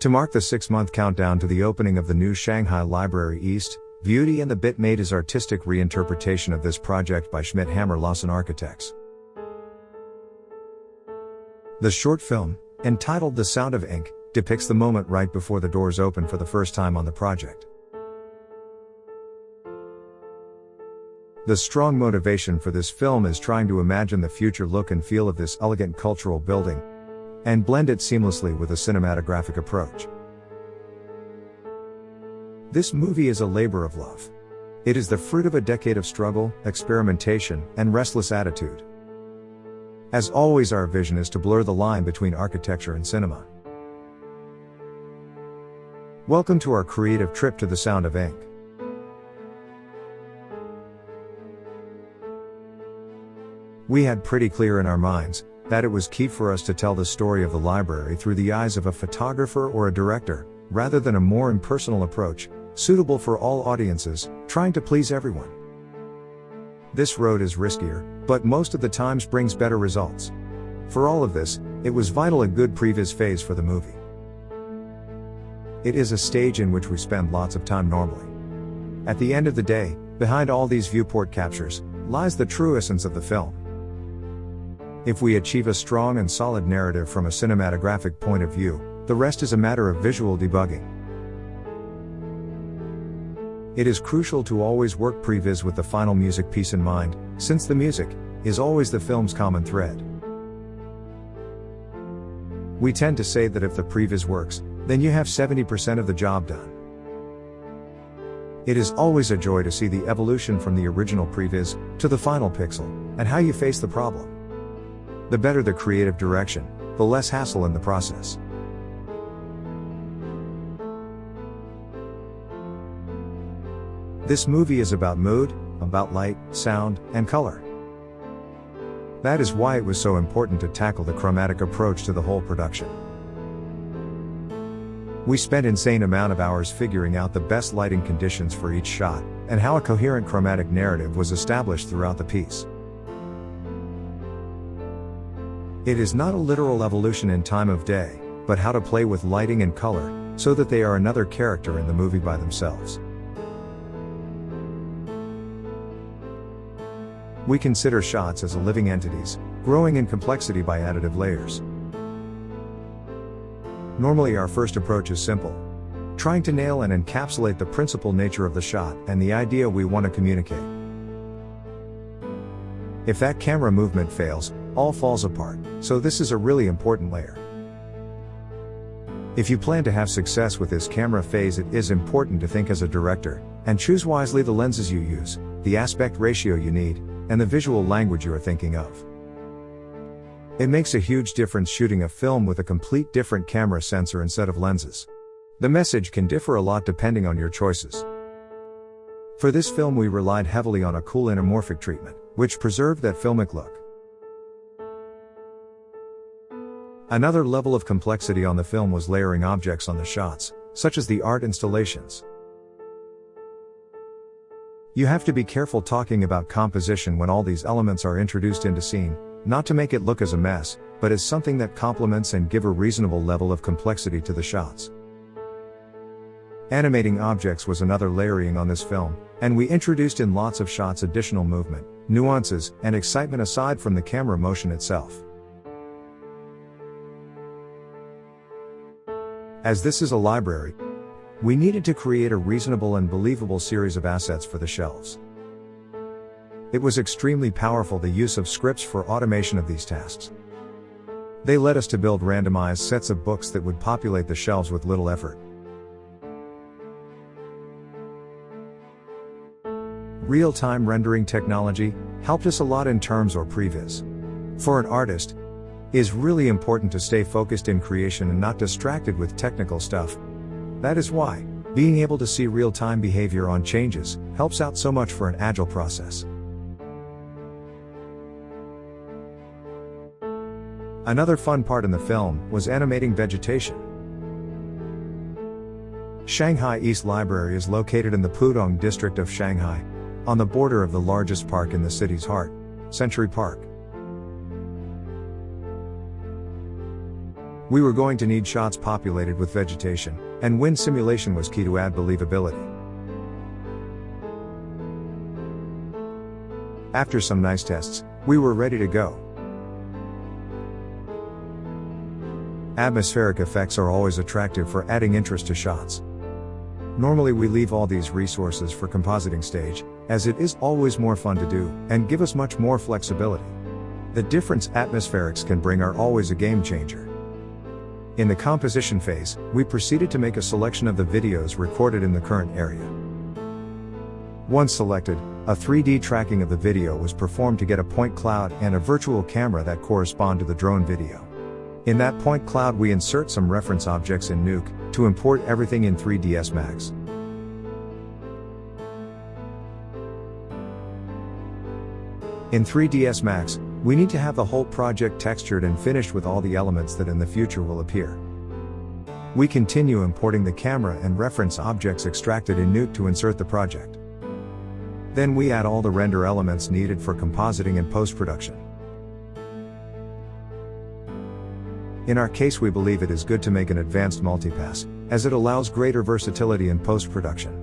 To mark the 6-month countdown to the opening of the new Shanghai Library East, Beauty and the Bit made his artistic reinterpretation of this project by Schmidt Hammer Lawson Architects. The short film, entitled The Sound of Ink, depicts the moment right before the doors open for the first time on the project. The strong motivation for this film is trying to imagine the future look and feel of this elegant cultural building, and blend it seamlessly with a cinematographic approach. This movie is a labor of love. It is the fruit of a decade of struggle, experimentation, and restless attitude. As always, our vision is to blur the line between architecture and cinema. Welcome to our creative trip to the Sound of Ink. We had pretty clear in our minds that it was key for us to tell the story of the library through the eyes of a photographer or a director, rather than a more impersonal approach, suitable for all audiences, trying to please everyone. This road is riskier, but most of the times brings better results. For all of this, it was vital a good previz phase for the movie. It is a stage in which we spend lots of time normally. At the end of the day, behind all these viewport captures, lies the true essence of the film. If we achieve a strong and solid narrative from a cinematographic point of view, the rest is a matter of visual debugging. It is crucial to always work previz with the final music piece in mind, since the music is always the film's common thread. We tend to say that if the previz works, then you have 70% of the job done. It is always a joy to see the evolution from the original previz to the final pixel, and how you face the problem. The better the creative direction, the less hassle in the process. This movie is about mood, about light, sound, and color. That is why it was so important to tackle the chromatic approach to the whole production. We spent insane amount of hours figuring out the best lighting conditions for each shot, and how a coherent chromatic narrative was established throughout the piece. It is not a literal evolution in time of day, but how to play with lighting and color, so that they are another character in the movie by themselves. We consider shots as living entities, growing in complexity by additive layers. Normally our first approach is simple. Trying to nail and encapsulate the principal nature of the shot and the idea we want to communicate. If that camera movement fails, all falls apart, so this is a really important layer. If you plan to have success with this camera phase, it is important to think as a director, and choose wisely the lenses you use, the aspect ratio you need, and the visual language you are thinking of. It makes a huge difference shooting a film with a complete different camera sensor instead of lenses. The message can differ a lot depending on your choices. For this film we relied heavily on a cool anamorphic treatment, which preserved that filmic look. Another level of complexity on the film was layering objects on the shots, such as the art installations. You have to be careful talking about composition when all these elements are introduced into scene, not to make it look as a mess, but as something that complements and give a reasonable level of complexity to the shots. Animating objects was another layering on this film, and we introduced in lots of shots additional movement, nuances, and excitement aside from the camera motion itself. As this is a library, we needed to create a reasonable and believable series of assets for the shelves. It was extremely powerful, the use of scripts for automation of these tasks. They led us to build randomized sets of books that would populate the shelves with little effort. Real-time rendering technology helped us a lot in terms or previz. For an artist, it is really important to stay focused in creation and not distracted with technical stuff. That is why being able to see real-time behavior on changes helps out so much for an agile process. Another fun part in the film was animating vegetation. Shanghai East Library is located in the Pudong district of Shanghai, on the border of the largest park in the city's heart, Century Park. We were going to need shots populated with vegetation, and wind simulation was key to add believability. After some nice tests, we were ready to go. Atmospheric effects are always attractive for adding interest to shots. Normally we leave all these resources for compositing stage, as it is always more fun to do, and give us much more flexibility. The difference atmospherics can bring are always a game changer. In the composition phase, we proceeded to make a selection of the videos recorded in the current area. Once selected, a 3D tracking of the video was performed to get a point cloud and a virtual camera that correspond to the drone video. In that point cloud we insert some reference objects in Nuke, to import everything in 3ds Max. In 3ds Max, we need to have the whole project textured and finished with all the elements that in the future will appear. We continue importing the camera and reference objects extracted in Nuke to insert the project. Then we add all the render elements needed for compositing and post-production. In our case we believe it is good to make an advanced multipass, as it allows greater versatility in post-production.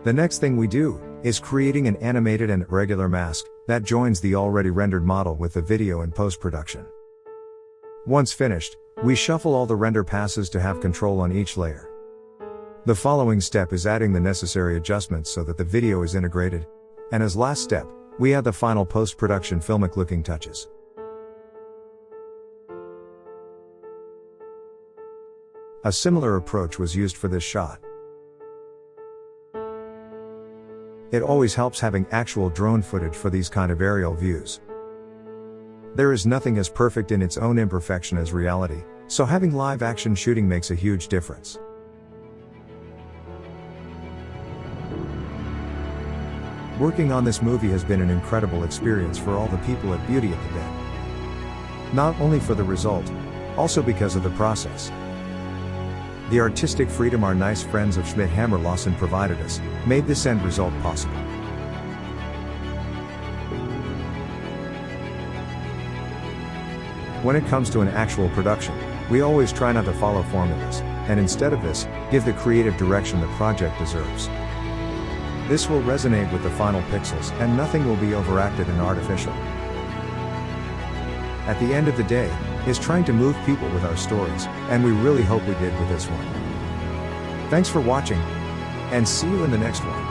The next thing we do, is creating an animated and irregular mask, that joins the already rendered model with the video in post-production. Once finished, we shuffle all the render passes to have control on each layer. The following step is adding the necessary adjustments so that the video is integrated, and as last step, we add the final post-production filmic looking touches. A similar approach was used for this shot. It always helps having actual drone footage for these kind of aerial views. There is nothing as perfect in its own imperfection as reality, so having live action shooting makes a huge difference. Working on this movie has been an incredible experience for all the people at Beauty at the Den. Not only for the result, also because of the process. The artistic freedom our nice friends of Schmidt Hammer Lawson provided us, made this end result possible. When it comes to an actual production, we always try not to follow formulas, and instead of this, give the creative direction the project deserves. This will resonate with the final pixels, and nothing will be overacted and artificial. At the end of the day, is trying to move people with our stories, and we really hope we did with this one. Thanks for watching, and see you in the next one.